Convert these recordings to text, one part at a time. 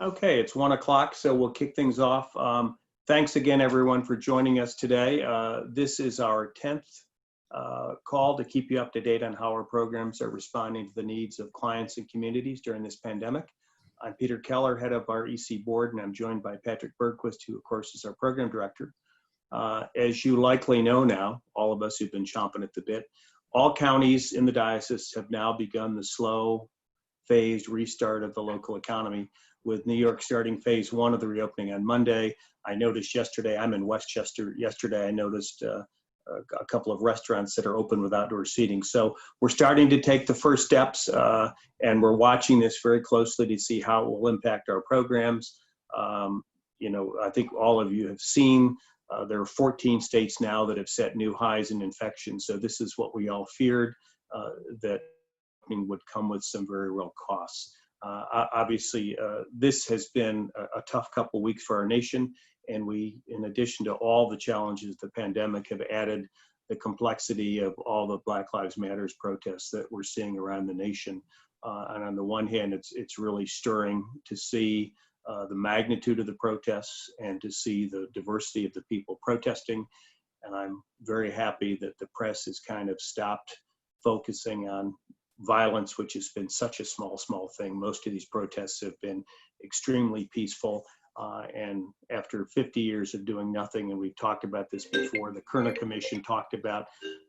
Okay, it's 1 o'clock, so we'll kick things off. Thanks again, everyone, for joining us today. This is our 10th call to keep you up to date on how our programs are responding to the needs of clients and communities during this pandemic. I'm Peter Keller, head of our EC board, and I'm joined by Patrick Bergquist, who, of course, is our program director. As you likely know now, all of us who've been chomping at the bit, all counties in the diocese have now begun the slow, phased restart of the local economy, with New York starting phase 1 of the reopening on Monday. I noticed yesterday, I'm in Westchester, yesterday I noticed a couple of restaurants that are open with outdoor seating. So we're starting to take the first steps, and we're watching this very closely to see how it will impact our programs. I think all of you have seen there are 14 states now that have set new highs in infections. So this is what we all feared, that would come with some very real costs. Obviously, this has been a tough couple of weeks for our nation, and we, in addition to all the challenges of the pandemic, have added the complexity of all the Black Lives Matters protests that we're seeing around the nation. And on the one hand, it's really stirring to see the magnitude of the protests and to see the diversity of the people protesting. And I'm very happy that the press has kind of stopped focusing on violence, which has been such a small thing. Most of these protests have been extremely peaceful. And after 50 years of doing nothing, and we've talked about this before, the Kerner Commission talked about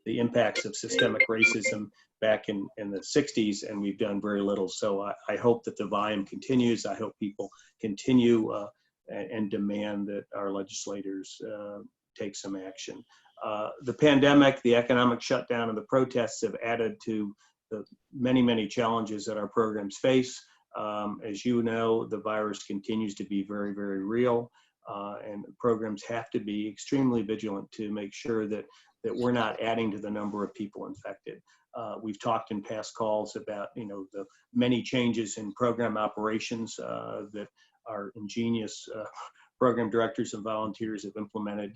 the impacts of systemic racism back in the 60s, and we've done very little. So I hope that the volume continues. I hope people continue and demand that our legislators take some action. The pandemic, the economic shutdown, and the protests have added to the many challenges that our programs face. As you know, the virus continues to be very real, and programs have to be extremely vigilant to make sure that we're not adding to the number of people infected. We've talked in past calls about the many changes in program operations that our ingenious program directors and volunteers have implemented.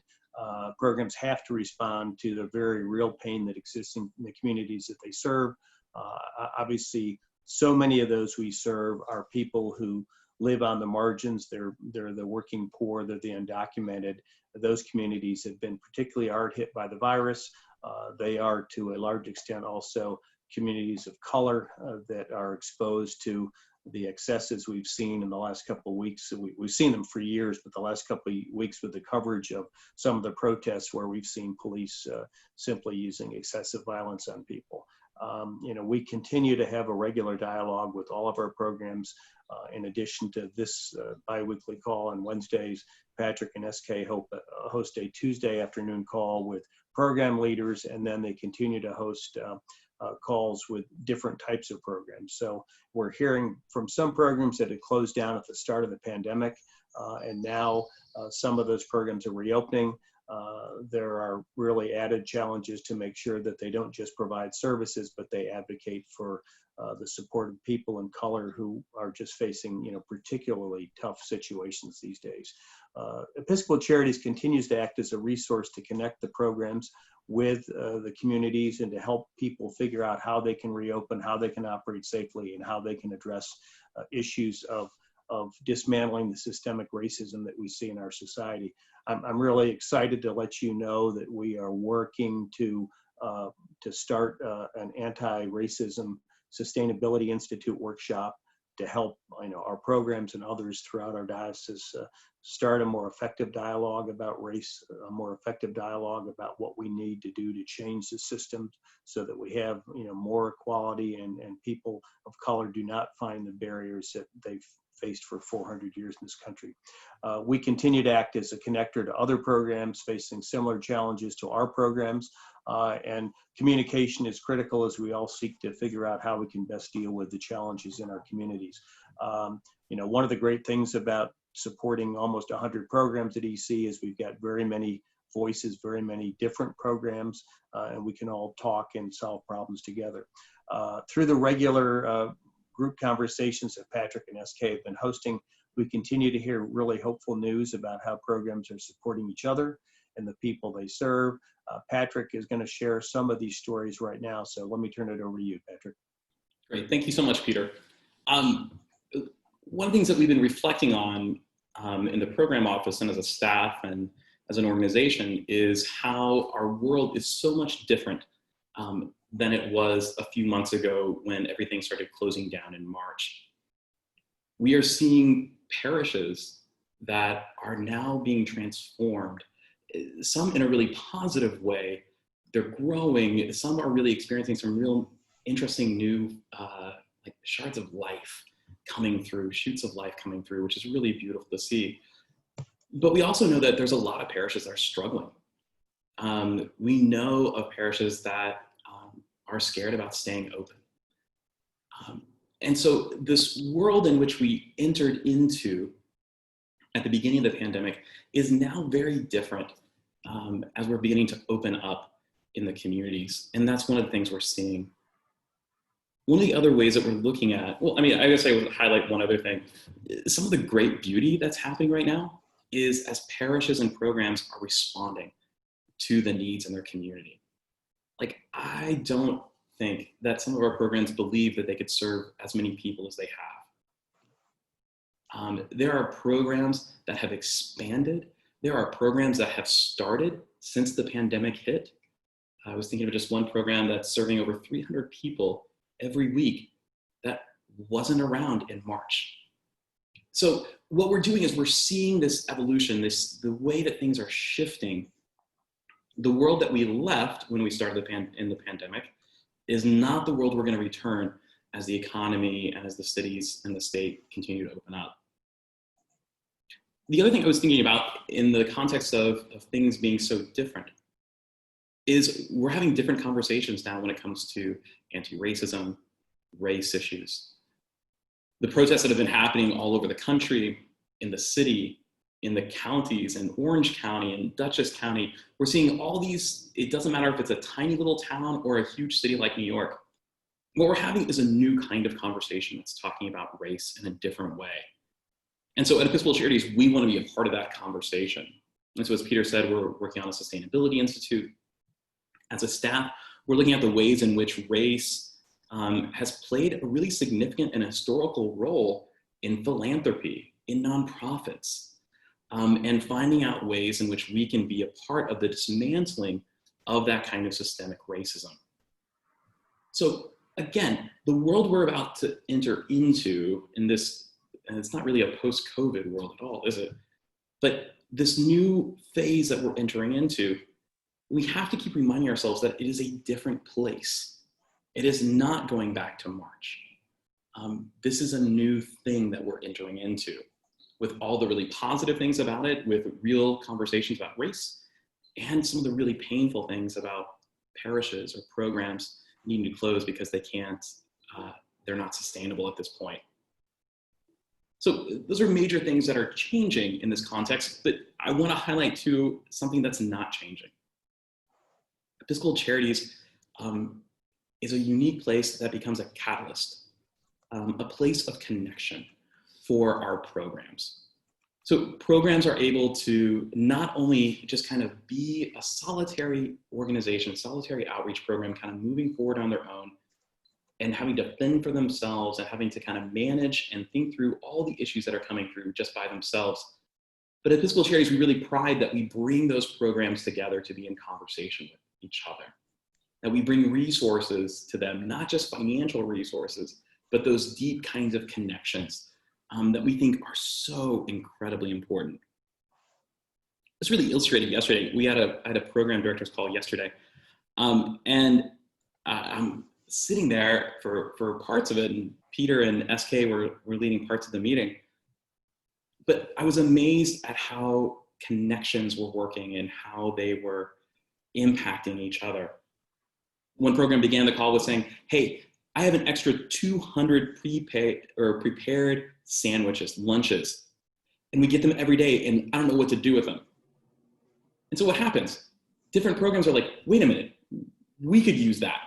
Programs have to respond to the very real pain that exists in the communities that they serve. Obviously, so many of those we serve are people who live on the margins. They're the working poor, they're the undocumented. Those communities have been particularly hard hit by the virus. They are, to a large extent, also communities of color that are exposed to the excesses we've seen in the last couple of weeks. So we've seen them for years, but the last couple of weeks with the coverage of some of the protests where we've seen police simply using excessive violence on people. We continue to have a regular dialogue with all of our programs. In addition to this bi-weekly call on Wednesdays, Patrick and SK host a Tuesday afternoon call with program leaders, and then they continue to host calls with different types of programs. So we're hearing from some programs that had closed down at the start of the pandemic, and now some of those programs are reopening. There are really added challenges to make sure that they don't just provide services, but they advocate for the support of people in color who are just facing, particularly tough situations these days. Episcopal Charities continues to act as a resource to connect the programs with the communities and to help people figure out how they can reopen, how they can operate safely, and how they can address issues of dismantling the systemic racism that we see in our society. I'm really excited to let you know that we are working to start an anti-racism sustainability institute workshop to help our programs and others throughout our diocese start a more effective dialogue about race, a more effective dialogue about what we need to do to change the system so that we have more equality and people of color do not find the barriers that they've faced for 400 years in this country. We continue to act as a connector to other programs facing similar challenges to our programs, and communication is critical as we all seek to figure out how we can best deal with the challenges in our communities. One of the great things about supporting almost 100 programs at EC is we've got very many voices, very many different programs, and we can all talk and solve problems together. Through the regular group conversations that Patrick and SK have been hosting, we continue to hear really hopeful news about how programs are supporting each other and the people they serve. Patrick is going to share some of these stories right now, so let me turn it over to you, Patrick. Great, thank you so much, Peter. one of the things that we've been reflecting on in the program office and as a staff and as an organization is how our world is so much different than it was a few months ago when everything started closing down in March. We are seeing parishes that are now being transformed, some in a really positive way. They're growing. Some are really experiencing some real interesting new like shards of life coming through, shoots of life coming through, which is really beautiful to see. But we also know that there's a lot of parishes that are struggling. We know of parishes that are scared about staying open. And so this world in which we entered into at the beginning of the pandemic is now very different as we're beginning to open up in the communities. And that's one of the things we're seeing. One of the other ways that we're looking at, well, I mean, I guess I would highlight one other thing. Some of the great beauty that's happening right now is as parishes and programs are responding to the needs in their community. Like, I don't think that some of our programs believe that they could serve as many people as they have. There are programs that have expanded. There are programs that have started since the pandemic hit. I was thinking of just one program that's serving over 300 people every week that wasn't around in March. So what we're doing is we're seeing this evolution, the way that things are shifting. The world that we left when we started in the pandemic is not the world we're going to return as the economy and as the cities and the state continue to open up. The other thing I was thinking about in the context of things being so different is we're having different conversations now when it comes to anti-racism, race issues. The protests that have been happening all over the country, in the city, in the counties, in Orange County, and Dutchess County, we're seeing all these, it doesn't matter if it's a tiny little town or a huge city like New York. What we're having is a new kind of conversation that's talking about race in a different way. And so at Episcopal Charities, we want to be a part of that conversation. And so as Peter said, we're working on a Sustainability Institute. As a staff, we're looking at the ways in which race has played a really significant and historical role in philanthropy, in nonprofits, and finding out ways in which we can be a part of the dismantling of that kind of systemic racism. So again, the world we're about to enter into in this, and it's not really a post-COVID world at all, is it? But this new phase that we're entering into, we have to keep reminding ourselves that it is a different place. It is not going back to March. This is a new thing that we're entering into with all the really positive things about it, with real conversations about race, and some of the really painful things about parishes or programs needing to close because they can't, they're not sustainable at this point. So those are major things that are changing in this context, but I want to highlight too something that's not changing. Episcopal Charities is a unique place that becomes a catalyst, a place of connection for our programs. So programs are able to not only just kind of be a solitary organization, solitary outreach program, kind of moving forward on their own and having to fend for themselves and having to kind of manage and think through all the issues that are coming through just by themselves. But at Episcopal Charities, we really pride that we bring those programs together to be in conversation with each other. That we bring resources to them, not just financial resources, but those deep kinds of connections that we think are so incredibly important. It's really illustrated yesterday. I had a program director's call yesterday, and I'm sitting there for parts of it, and Peter and SK were leading parts of the meeting. But I was amazed at how connections were working and how they were impacting each other. One program began the call with saying, hey, I have an extra 200 prepared sandwiches, lunches, and we get them every day, and I don't know what to do with them. And so what happens? Different programs are like, wait a minute, we could use that.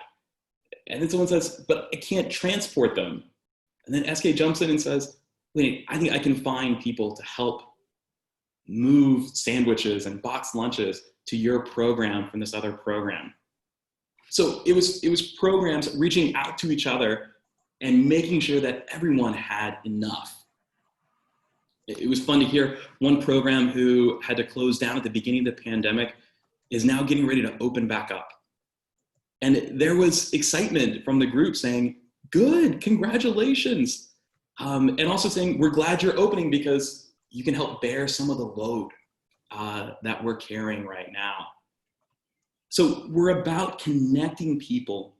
And then someone says, but I can't transport them. And then SK jumps in and says, wait, I think I can find people to help move sandwiches and boxed lunches to your program from this other program. So it was programs reaching out to each other and making sure that everyone had enough. It was fun to hear one program who had to close down at the beginning of the pandemic is now getting ready to open back up. And there was excitement from the group saying, good, congratulations. And also saying, we're glad you're opening because you can help bear some of the load that we're carrying right now. So we're about connecting people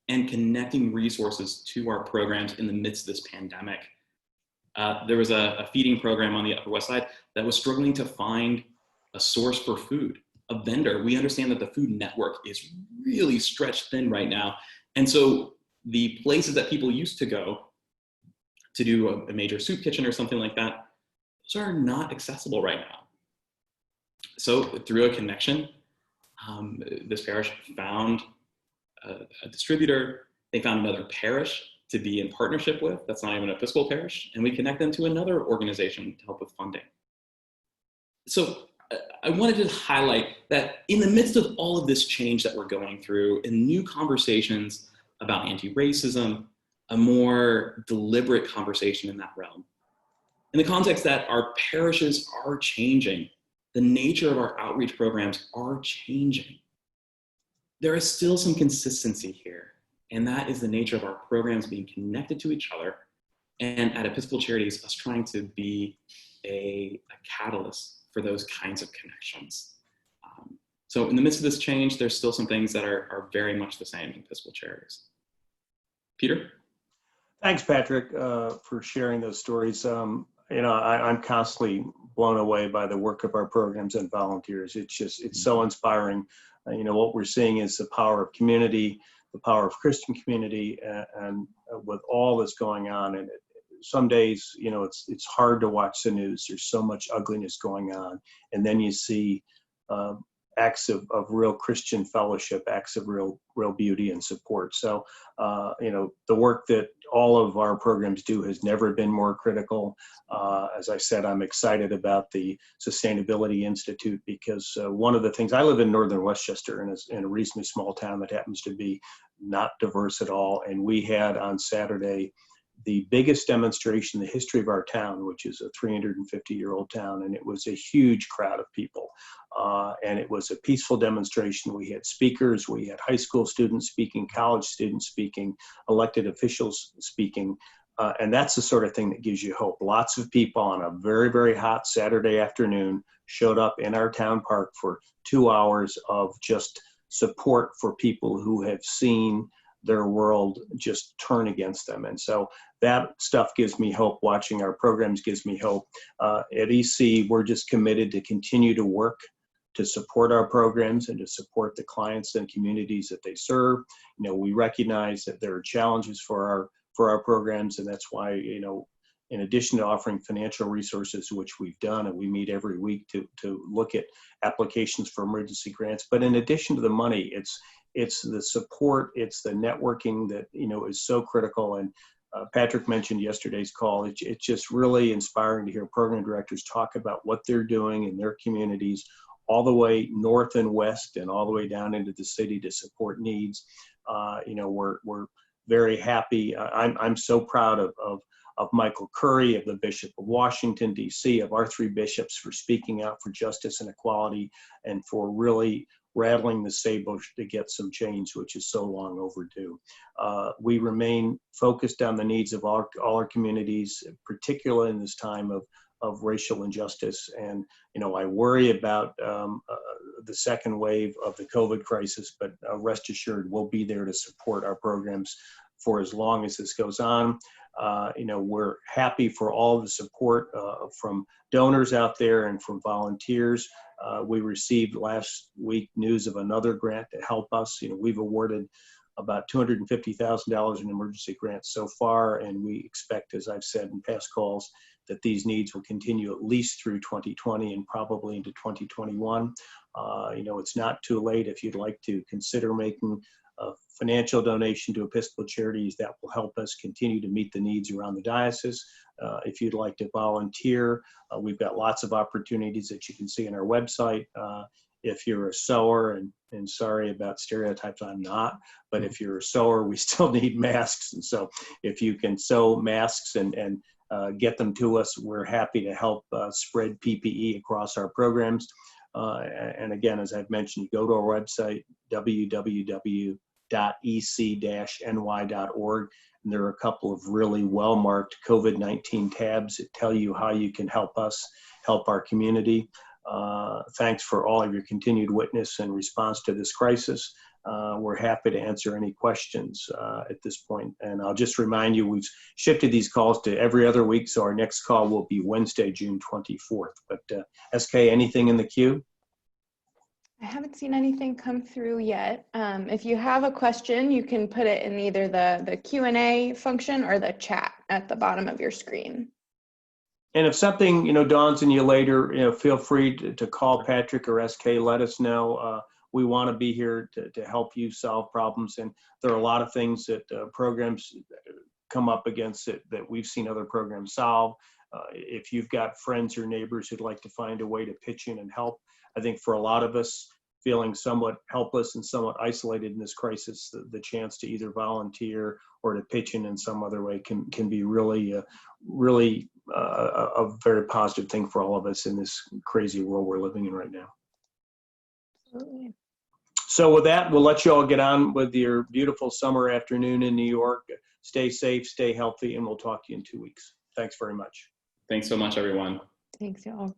and connecting resources to our programs in the midst of this pandemic. There was a feeding program on the Upper West Side that was struggling to find a source for food, a vendor. We understand that the food network is really stretched thin right now. And so the places that people used to go to do a major soup kitchen or something like that, those are not accessible right now. So through a connection, this parish found a distributor. They found another parish to be in partnership with that's not even an Episcopal parish, and we connect them to another organization to help with funding. So I wanted to highlight that in the midst of all of this change that we're going through and new conversations about anti-racism, a more deliberate conversation in that realm, in the context that our parishes are changing, the nature of our outreach programs are changing, there is still some consistency here. And that is the nature of our programs being connected to each other. And at Episcopal Charities, us trying to be a catalyst for those kinds of connections. So in the midst of this change, there's still some things that are very much the same in Episcopal Charities. Peter? Thanks, Patrick, for sharing those stories. I'm constantly blown away by the work of our programs and volunteers. It's so inspiring. What we're seeing is the power of community, the power of Christian community, and with all that's going on. And some days, it's hard to watch the news. There's so much ugliness going on. And then you see acts of real Christian fellowship, acts of real beauty and support. So, the work that all of our programs do has never been more critical. As I said, I'm excited about the Sustainability Institute because one of the things, I live in northern Westchester in a reasonably small town that happens to be not diverse at all. And we had on Saturday the biggest demonstration in the history of our town, which is a 350-year-old town, and it was a huge crowd of people. And it was a peaceful demonstration. We had speakers, we had high school students speaking, college students speaking, elected officials speaking, and that's the sort of thing that gives you hope. Lots of people on a very, very hot Saturday afternoon showed up in our town park for 2 hours of just support for people who have seen their world just turn against them. And so that stuff gives me hope. Watching our programs gives me hope. At EC, we're just committed to continue to work to support our programs and to support the clients and communities that they serve. We recognize that there are challenges for our programs, and that's why, in addition to offering financial resources, which we've done, and we meet every week to look at applications for emergency grants. But in addition to the money, it's the support, it's the networking that, is so critical. And Patrick mentioned yesterday's call. It's just really inspiring to hear program directors talk about what they're doing in their communities, all the way north and west and all the way down into the city to support needs. We're very happy. I'm so proud of Michael Curry, of the Bishop of Washington, D.C., of our 3 bishops for speaking out for justice and equality and for really rattling the saber to get some change, which is so long overdue. We remain focused on the needs of all our communities, particularly in this time of racial injustice. And, I worry about the second wave of the COVID crisis, but rest assured, we'll be there to support our programs for as long as this goes on. We're happy for all the support from donors out there and from volunteers. We received last week news of another grant to help us. We've awarded about $250,000 in emergency grants so far, and we expect, as I've said in past calls, that these needs will continue at least through 2020 and probably into 2021. It's not too late if you'd like to consider making a financial donation to Episcopal Charities. That will help us continue to meet the needs around the diocese. If you'd like to volunteer, we've got lots of opportunities that you can see on our website. If you're a sewer, and sorry about stereotypes, I'm not, but if you're a sewer, we still need masks. And so if you can sew masks and get them to us. We're happy to help spread PPE across our programs. And again, as I've mentioned, you go to our website, www.ec-ny.org. And there are a couple of really well-marked COVID-19 tabs that tell you how you can help us, help our community. Thanks for all of your continued witness and response to this crisis. We're happy to answer any questions at this point. And I'll just remind you, we've shifted these calls to every other week, so our next call will be Wednesday, June 24th. But SK, anything in the queue? I haven't seen anything come through yet. If you have a question, you can put it in either the Q&A function or the chat at the bottom of your screen. And if something, dawns on you later, feel free to call Patrick or SK, let us know. We want to be here to help you solve problems. And there are a lot of things that programs come up against that we've seen other programs solve. If you've got friends or neighbors who'd like to find a way to pitch in and help, I think for a lot of us feeling somewhat helpless and somewhat isolated in this crisis, the chance to either volunteer or to pitch in some other way can be really a very positive thing for all of us in this crazy world we're living in right now. Absolutely. So with that, we'll let you all get on with your beautiful summer afternoon in New York. Stay safe, stay healthy, and we'll talk to you in 2 weeks. Thanks very much. Thanks so much, everyone. Thanks, y'all.